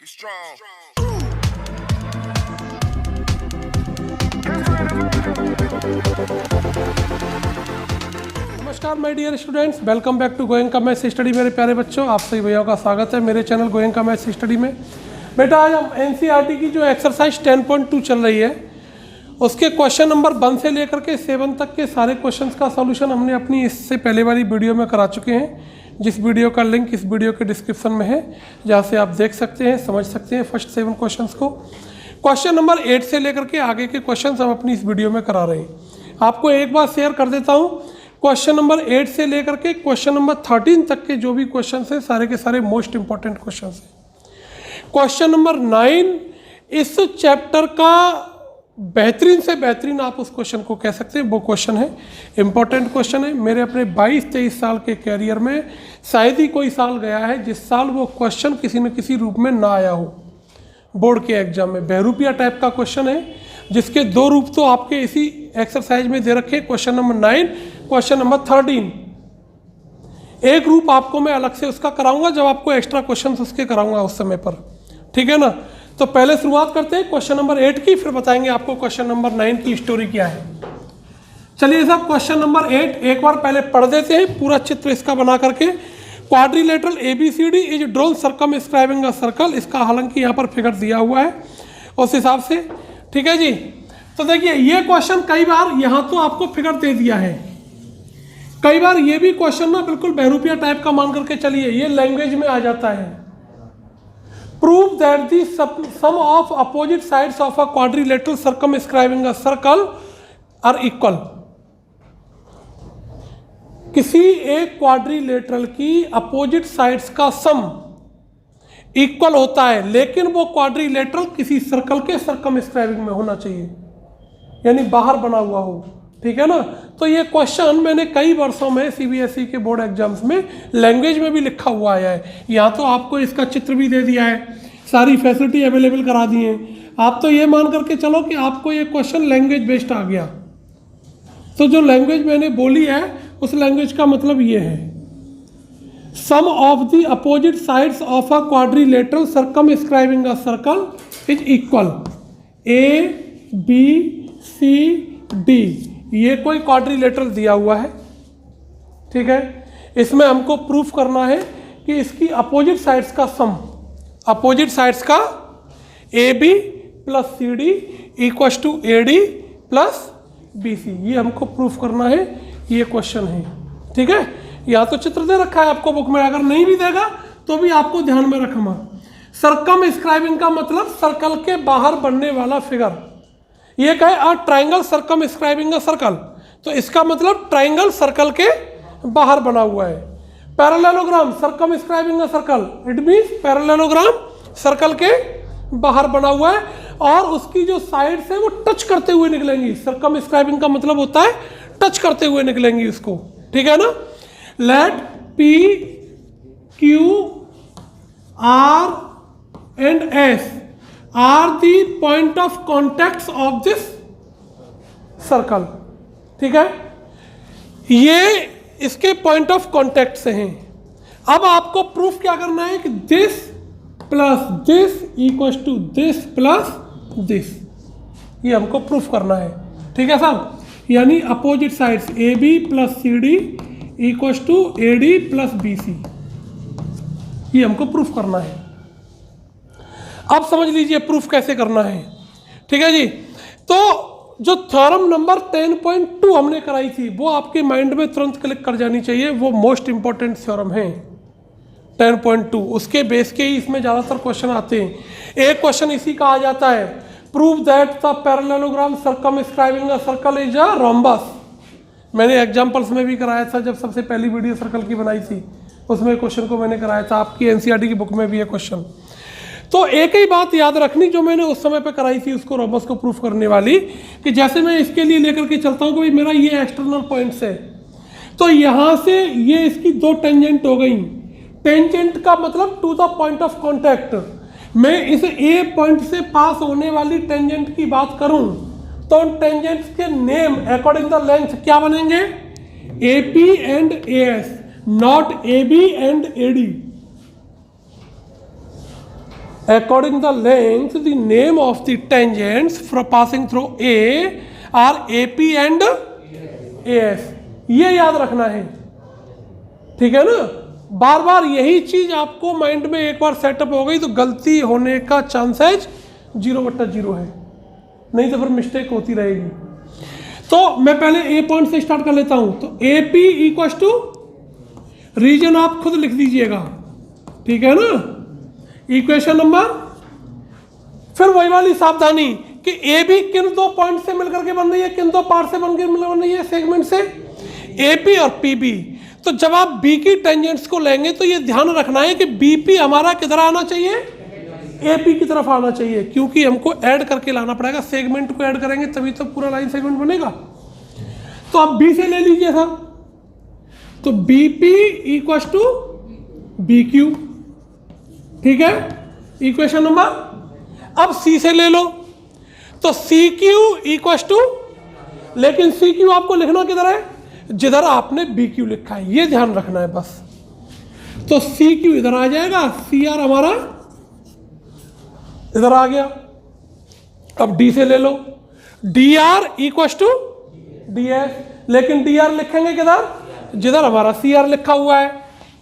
नमस्कार my dear students, welcome back to Goenka maths study. मेरे प्यारे बच्चों, आप सभी भैया का स्वागत है मेरे चैनल गोयंका मैथ्स स्टडी में। बेटा आज हम एनसीईआरटी की जो एक्सरसाइज 10.2 चल रही है उसके क्वेश्चन नंबर 1 से लेकर के 7 तक के सारे क्वेश्चंस का सॉल्यूशन हमने अपनी इससे पहले वाली वीडियो में करा चुके हैं, जिस वीडियो का लिंक इस वीडियो के डिस्क्रिप्शन में है, जहाँ से आप देख सकते हैं, समझ सकते हैं फर्स्ट 7 क्वेश्चंस को। क्वेश्चन नंबर 8 से लेकर के आगे के क्वेश्चंस हम अपनी इस वीडियो में करा रहे हैं। आपको एक बार शेयर कर देता हूँ, क्वेश्चन नंबर 8 से लेकर के क्वेश्चन नंबर 13 तक के जो भी क्वेश्चंस हैं सारे के सारे मोस्ट इंपॉर्टेंट क्वेश्चंस हैं। क्वेश्चन नंबर 9 इस चैप्टर का बेहतरीन से बेहतरीन आप उस क्वेश्चन को कह सकते हैं, वो क्वेश्चन है, इंपॉर्टेंट क्वेश्चन है। मेरे अपने 22-23 साल के कैरियर में शायद ही कोई साल गया है जिस साल वो क्वेश्चन किसी न किसी रूप में ना आया हो। बोर्ड के एग्जाम में बहरूपिया टाइप का क्वेश्चन है, जिसके 2 रूप तो आपके इसी एक्सरसाइज में दे रखे हैं, क्वेश्चन नंबर 9, क्वेश्चन नंबर 13। एक रूप आपको मैं अलग से उसका कराऊंगा जब आपको एक्स्ट्रा क्वेश्चन उसके कराऊंगा उस समय पर, ठीक है ना। तो पहले शुरुआत करते हैं क्वेश्चन नंबर 8 की, फिर बताएंगे आपको क्वेश्चन नंबर 9 की स्टोरी क्या है। चलिए साहब, क्वेश्चन नंबर 8 एक बार पहले पढ़ देते हैं, पूरा चित्र इसका बना करके। Quadrilateral ABCD is drone circumscribing a circle. इसका हालांकि यहाँ पर फिगर दिया हुआ है उस हिसाब से, ठीक है जी। तो देखिए ये क्वेश्चन कई बार यहाँ तो आपको फिगर दे दिया है, कई बार ये भी क्वेश्चन ना बिल्कुल बहरूपिया टाइप का मान करके चलिए, ये लैंग्वेज में आ जाता है। Prove that the sum of opposite sides of a quadrilateral circumscribing a circle are equal. किसी एक क्वाड्रिलेटरल की अपोजिट साइड्स का सम इक्वल होता है, लेकिन वो क्वाड्रिलेटरल किसी सर्कल के सर्कमस्क्राइबिंग में होना चाहिए, यानी बाहर बना हुआ हो, ठीक है ना। तो ये क्वेश्चन मैंने कई वर्षों में CBSE के बोर्ड एग्जाम्स में लैंग्वेज में भी लिखा हुआ है। यहाँ तो आपको इसका चित्र भी दे दिया है, सारी फैसिलिटी अवेलेबल करा दी है। आप तो ये मान करके चलो कि आपको ये क्वेश्चन लैंग्वेज बेस्ड आ गया। तो जो लैंग्वेज मैंने बोली है उस लैंग्वेज का मतलब ये है, sum of the opposite sides of a quadrilateral circumscribing a circle is equal ABCD। ये कोई क्वाड्रिलेटरल दिया हुआ है, ठीक है। इसमें हमको प्रूफ करना है कि इसकी अपोजिट साइड्स का सम, अपोजिट साइड्स का AB + CD = AD + BC, ये हमको प्रूफ करना है। ये क्वेश्चन है, ठीक है। यहाँ तो चित्र दे रखा है आपको बुक में, अगर नहीं भी देगा तो भी आपको ध्यान में रखना। सर्कमस्क्राइबिंग का मतलब सर्कल के बाहर बनने वाला फिगर। ये कहे a triangle circumscribing a circle, तो इसका मतलब ट्राइंगल सर्कल के बाहर बना हुआ है। Parallelogram circumscribing a circle, it means parallelogram circle के बाहर बना हुआ है और उसकी जो साइड्स है वो टच करते हुए निकलेंगी। सर्कमस्क्राइबिंग का मतलब होता है टच करते हुए निकलेंगी उसको, ठीक है ना। Let P, Q, R and S are the point of contacts of this circle, ठीक है। ये इसके पॉइंट ऑफ कॉन्टैक्ट से हैं। अब आपको प्रूफ क्या करना है कि this plus this equal to this plus this, ये हमको प्रूफ करना है, ठीक है साहब। यानी opposite sides AB + CD = AD + BC, ये हमको प्रूफ करना है। अब समझ लीजिए प्रूफ कैसे करना है, ठीक है जी। तो जो थ्योरम नंबर 10.2 हमने कराई थी वो आपके माइंड में तुरंत क्लिक कर जानी चाहिए, वो मोस्ट इंपॉर्टेंट थ्योरम है 10.2। उसके बेस के ही इसमें ज़्यादातर क्वेश्चन आते हैं। एक क्वेश्चन इसी का आ जाता है, prove that the parallelogram circumscribing a circle is a rhombus. मैंने एग्जाम्पल्स में भी कराया था, जब सबसे पहली वीडियो सर्कल की बनाई थी उसमें क्वेश्चन को मैंने कराया था, आपकी NCERT की बुक में भी है क्वेश्चन। तो एक ही बात याद रखनी जो मैंने उस समय पे कराई थी उसको रोम्बस को प्रूफ करने वाली, कि जैसे मैं इसके लिए लेकर के चलता हूँ कि भाई मेरा ये एक्सटर्नल पॉइंट्स है, तो यहाँ से ये इसकी 2 टेंजेंट हो गई। टेंजेंट का मतलब to the point of contact. मैं इस A पॉइंट से पास होने वाली टेंजेंट की बात करूं तो उन टेंजेंट्स के नेम अकॉर्डिंग द लेंथ क्या बनेंगे, AP and AS, not AB and AD। According the length, the name of the tangents from passing through A are AP and AS. ये याद रखना है, ठीक है ना। बार बार यही चीज आपको माइंड में एक बार सेटअप हो गई तो गलती होने का चांसेज 0/0 है, नहीं तो फिर मिस्टेक होती रहेगी। तो मैं पहले ए पॉइंट से स्टार्ट कर लेता हूं। तो A P equal to reason आप खुद लिख दीजिएगा, ठीक है ना। इक्वेशन नंबर, फिर वही वाली सावधानी कि ए भी किन दो पॉइंट से मिलकर के बन रही है, किन दो पार्ट से बनकर बन रही है, सेगमेंट से, ए पी और पी बी। तो जब आप बी की टेंजेंट्स को लेंगे तो ये ध्यान रखना है कि बी पी हमारा किधर आना चाहिए, ए पी की तरफ आना चाहिए, क्योंकि हमको ऐड करके लाना पड़ेगा। सेगमेंट को ऐड करेंगे तभी तो पूरा लाइन सेगमेंट बनेगा। तो आप बी से ले लीजिए सर, तो B P equal to B Q, ठीक है, इक्वेशन नंबर। अब सी से ले लो, तो सी क्यू इक्वल टू, लेकिन सी क्यू आपको लिखना किधर है, जिधर आपने बी क्यू लिखा है, ये ध्यान रखना है बस। तो सी क्यू इधर आ जाएगा, सी आर हमारा इधर आ गया। अब डी से ले लो, D R equal to D S, लेकिन डी आर लिखेंगे किधर, जिधर हमारा सी आर लिखा हुआ है।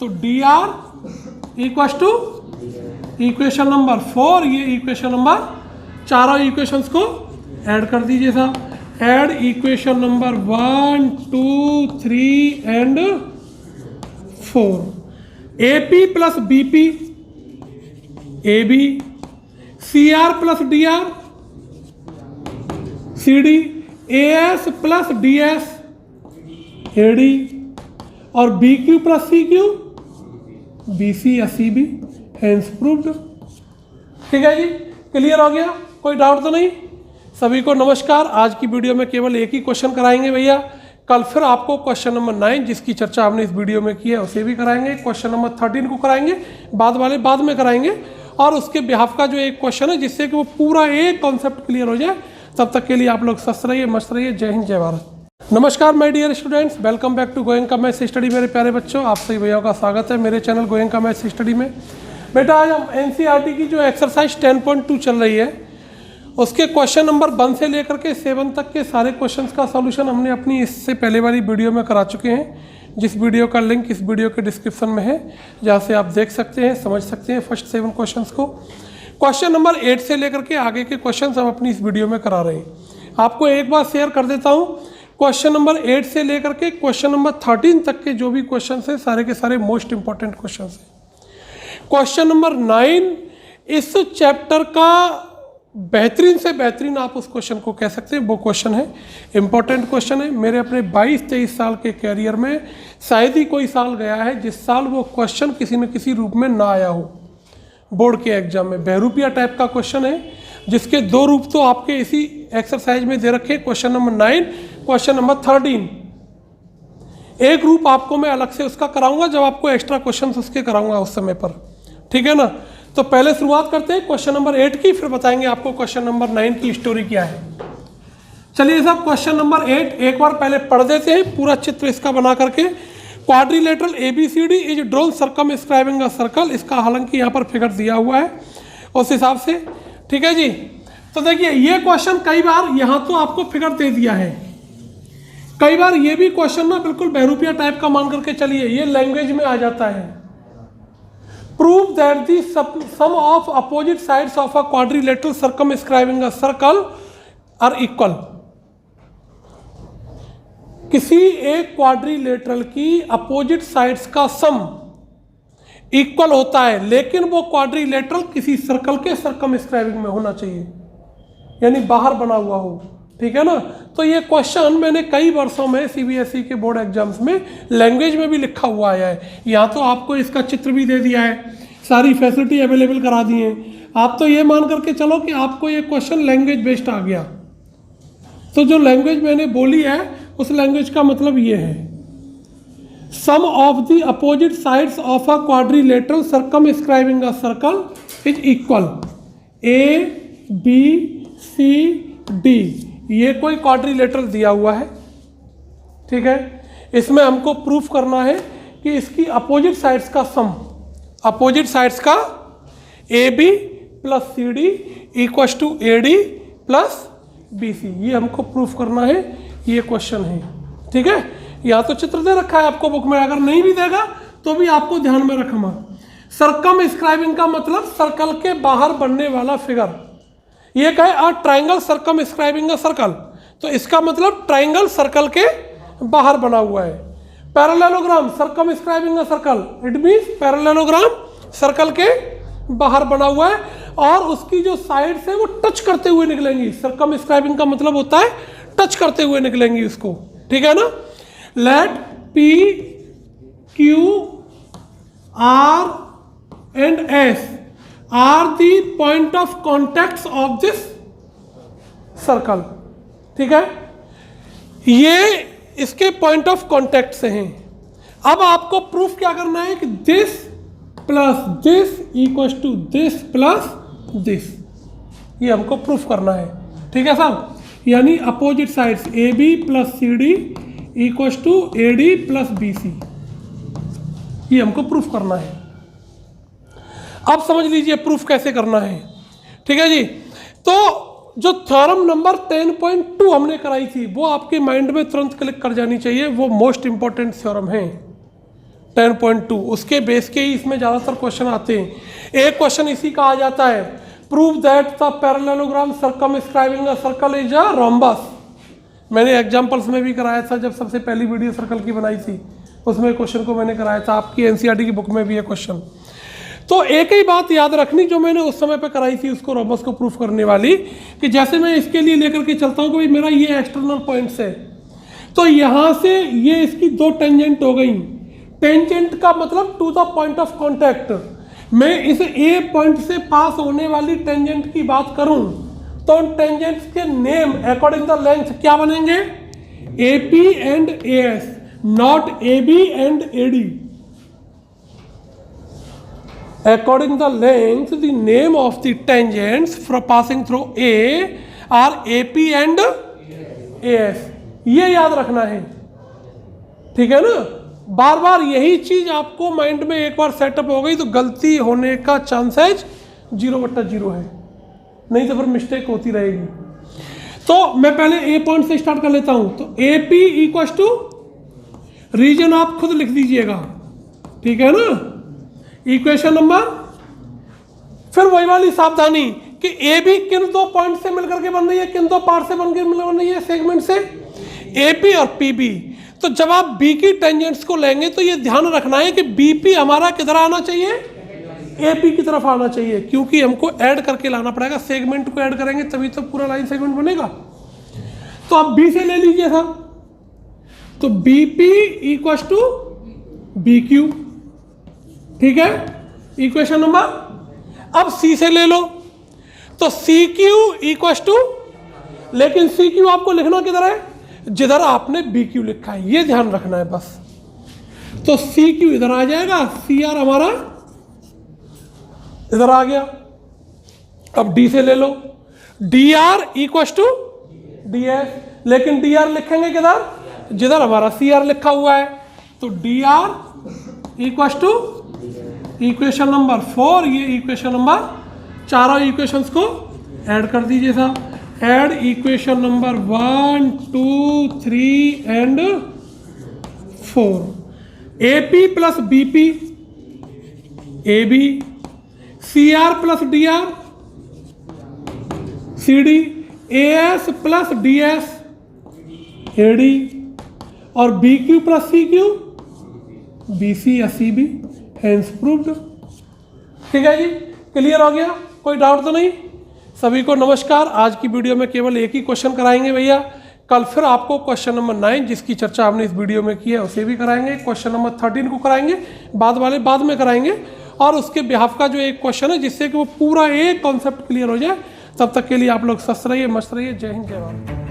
तो D R equal to equation number 4, ये इक्वेशन नंबर, चारों इक्वेशंस को ऐड कर दीजिए साहब। Add equation number 1, 2, 3 and 4। A P plus B P A B, C R plus D R C D, A S plus D S A D, और B Q plus C Q B C या C B. Hence proved. ठीक है जी, clear हो गया, कोई doubt तो नहीं। सभी को नमस्कार। आज की वीडियो में केवल एक ही क्वेश्चन कराएंगे भैया। कल फिर आपको क्वेश्चन नंबर 9 जिसकी चर्चा हमने इस वीडियो में की है उसे भी कराएंगे। क्वेश्चन नंबर 13 को कराएंगे, बाद वाले बाद में कराएंगे, और उसके बिहाफ का जो एक क्वेश्चन है जिससे कि वो पूरा एक कॉन्सेप्ट क्लियर हो जाए। तब तक के लिए आप लोग स्वस्थ रहिए, मस्त रहिए। जय हिंद, जय भारत। नमस्कार my dear students, welcome back to Goenka maths study. मेरे प्यारे बच्चों, आप सभी भैया का स्वागत है मेरे चैनल गोयंका मैथ्स स्टडी में। बेटा आज हम एनसीईआरटी की जो एक्सरसाइज 10.2 चल रही है उसके क्वेश्चन नंबर 1 से लेकर के 7 तक के सारे क्वेश्चंस का सॉल्यूशन हमने अपनी इससे पहले वाली वीडियो में करा चुके हैं, जिस वीडियो का लिंक इस वीडियो के डिस्क्रिप्शन में है, जहाँ से आप देख सकते हैं, समझ सकते हैं फर्स्ट 7 क्वेश्चंस को। क्वेश्चन नंबर 8 से लेकर के आगे के क्वेश्चंस हम अपनी इस वीडियो में करा रहे हैं। आपको एक बार शेयर कर देता हूँ, क्वेश्चन नंबर 8 से लेकर के क्वेश्चन नंबर 13 तक के जो भी क्वेश्चन हैं सारे के सारे मोस्ट इंपॉर्टेंट क्वेश्चन हैं। क्वेश्चन नंबर 9 इस चैप्टर का बेहतरीन से बेहतरीन आप उस क्वेश्चन को कह सकते हैं, वो क्वेश्चन है, इंपॉर्टेंट क्वेश्चन है। मेरे अपने 22-23 साल के कैरियर में शायद ही कोई साल गया है जिस साल वो क्वेश्चन किसी न किसी रूप में ना आया हो। बोर्ड के एग्जाम में बहरूपिया टाइप का क्वेश्चन है, जिसके 2 रूप तो आपके इसी एक्सरसाइज में दे रखे, क्वेश्चन नंबर 9, क्वेश्चन नंबर 13। एक रूप आपको मैं अलग से उसका कराऊंगा जब आपको एक्स्ट्रा क्वेश्चन उसके कराऊंगा उस समय पर, ठीक है ना। तो पहले शुरुआत करते हैं क्वेश्चन नंबर 8 की, फिर बताएंगे आपको क्वेश्चन नंबर 9 की स्टोरी क्या है। चलिए साहब, क्वेश्चन नंबर 8 एक बार पहले पढ़ देते हैं, पूरा चित्र इसका बना करके। Quadrilateral ABCD is drawn circumscribing a circle. इसका हालांकि यहाँ पर फिगर दिया हुआ है उस हिसाब से, ठीक है जी। तो देखिए ये क्वेश्चन कई बार यहाँ तो आपको फिगर दे दिया है, कई बार ये भी क्वेश्चन ना बिल्कुल बहरूपिया टाइप का मान करके चलिए, ये लैंग्वेज में आ जाता है। Prove that the sum of opposite sides of a quadrilateral circumscribing a circle are equal. किसी एक क्वाड्रिलेटरल की अपोजिट साइड्स का सम इक्वल होता है, लेकिन वो क्वाड्रिलेटरल किसी सर्कल के सर्कमस्क्राइबिंग में होना चाहिए, यानी बाहर बना हुआ हो, ठीक है ना। तो ये क्वेश्चन मैंने कई वर्षों में CBSE के बोर्ड एग्जाम्स में लैंग्वेज में भी लिखा हुआ आया है। यहाँ तो आपको इसका चित्र भी दे दिया है, सारी फैसिलिटी अवेलेबल करा दी है। आप तो ये मान करके चलो कि आपको ये क्वेश्चन लैंग्वेज बेस्ड आ गया। तो जो लैंग्वेज मैंने बोली है उस लैंग्वेज का मतलब ये है, sum of the opposite sides of a quadrilateral circumscribing a circle is equal ABCD। ये कोई क्वाड्रिलेटरल दिया हुआ है, ठीक है। इसमें हमको प्रूफ करना है कि इसकी अपोजिट साइड्स का सम, अपोजिट साइड्स का AB plus C D equal to A D plus B C. ये हमको प्रूफ करना है, ये क्वेश्चन है। ठीक है, या तो चित्र दे रखा है आपको बुक में, अगर नहीं भी देगा तो भी आपको ध्यान में रखना। सर्कम स्क्राइबिंग का मतलब सर्कल के बाहर बनने वाला फिगर। ये कहे a triangle circum scribing a circle, तो इसका मतलब ट्राइंगल सर्कल के बाहर बना हुआ है। Parallelogram circum scribing a circle, it means parallelogram circle के बाहर बना हुआ है और उसकी जो साइड्स है वो टच करते हुए निकलेंगी। सर्कम स्क्राइबिंग का मतलब होता है टच करते हुए निकलेंगी उसको। ठीक है ना। Let P Q R and S are the point of contact of this circle. ठीक है, ये इसके पॉइंट ऑफ कॉन्टैक्ट से हैं। अब आपको प्रूफ क्या करना है कि this plus this equal to this plus this, ये हमको प्रूफ करना है। ठीक है साहब, यानी opposite sides A B plus C D equal to A D plus B C, ये हमको प्रूफ करना है। अब समझ लीजिए प्रूफ कैसे करना है। ठीक है जी, तो जो थ्योरम नंबर 10.2 हमने कराई थी वो आपके माइंड में तुरंत क्लिक कर जानी चाहिए, वो मोस्ट इंपॉर्टेंट थ्योरम है 10.2। उसके बेस के ही इसमें ज़्यादातर क्वेश्चन आते हैं। एक क्वेश्चन इसी का आ जाता है, prove that the parallelogram circum scribing a circle is a rhombus. मैंने एग्जाम्पल्स में भी कराया था, जब सबसे पहली वीडियो सर्कल की बनाई थी उसमें क्वेश्चन को मैंने कराया था। आपकी एनसीईआरटी की बुक में भी है क्वेश्चन। तो एक ही बात याद रखनी जो मैंने उस समय पे कराई थी उसको रोम्बस को प्रूफ करने वाली, कि जैसे मैं इसके लिए लेकर के चलता हूँ कि भाई मेरा ये एक्सटर्नल पॉइंट्स है, तो यहाँ से ये इसकी दो टेंजेंट हो गई। टेंजेंट का मतलब to the point of contact. मैं इस ए पॉइंट से पास होने वाली टेंजेंट की बात करूं तो उन टेंजेंट्स के नेम अकॉर्डिंग द लेंथ क्या बनेंगे, A P and A S, not A B and A D. According the length, the name of the tangents from passing through A are AP and AS. ये याद रखना है। ठीक है ना, बार बार यही चीज आपको माइंड में एक बार सेटअप हो गई तो गलती होने का चांसेज 0/0 है, नहीं तो फिर मिस्टेक होती रहेगी। तो मैं पहले ए पॉइंट से स्टार्ट कर लेता हूं। तो AP इक्वल टू रीजन आप खुद लिख दीजिएगा। ठीक है ना, इक्वेशन नंबर, फिर वही वाली सावधानी कि ए भी किन दो पॉइंट से मिलकर के बन रही है, किन दो पार्ट से बनकर बन रही है, सेगमेंट से, एपी और पीबी। तो जब आप बी की टेंजेंट्स को लेंगे तो ये ध्यान रखना है कि बीपी हमारा किधर आना चाहिए, एपी की तरफ आना चाहिए, क्योंकि हमको ऐड करके लाना पड़ेगा। सेगमेंट को ऐड करेंगे तभी तो पूरा लाइन सेगमेंट बनेगा। तो आप बी से ले लीजिए सर, तो BP equal to B Q. ठीक है, इक्वेशन नंबर। अब सी से ले लो, तो सी क्यू इक्वल टू, लेकिन सी क्यू आपको लिखना किधर है, जिधर आपने बी क्यू लिखा है, ये ध्यान रखना है बस। तो सी क्यू इधर आ जाएगा, सी आर हमारा इधर आ गया। अब डी से ले लो, D R equal to D S, लेकिन डी आर लिखेंगे किधर, जिधर हमारा सी आर लिखा हुआ है। तो D R equal to equation number 4, ये इक्वेशन नंबर, चारों इक्वेशंस को ऐड कर दीजिए साहब। Add equation number 1, 2, 3 and 4। A P plus B P A B, C R plus D R C D, A S plus D S A D, और B Q plus C Q B C या C B. Hence proved. ठीक है जी, clear हो गया, कोई doubt तो नहीं। सभी को नमस्कार। आज की वीडियो में केवल एक ही क्वेश्चन कराएंगे भैया। कल फिर आपको क्वेश्चन नंबर 9 जिसकी चर्चा हमने इस वीडियो में की है उसे भी कराएंगे। क्वेश्चन नंबर 13 को कराएंगे, बाद वाले बाद में कराएंगे, और उसके बिहाफ का जो एक क्वेश्चन है जिससे कि वो पूरा एक कॉन्सेप्ट क्लियर हो जाए। तब तक के लिए आप लोग स्वस्थ रहिए, मस्त रहिए। जय हिंद, जय भारत।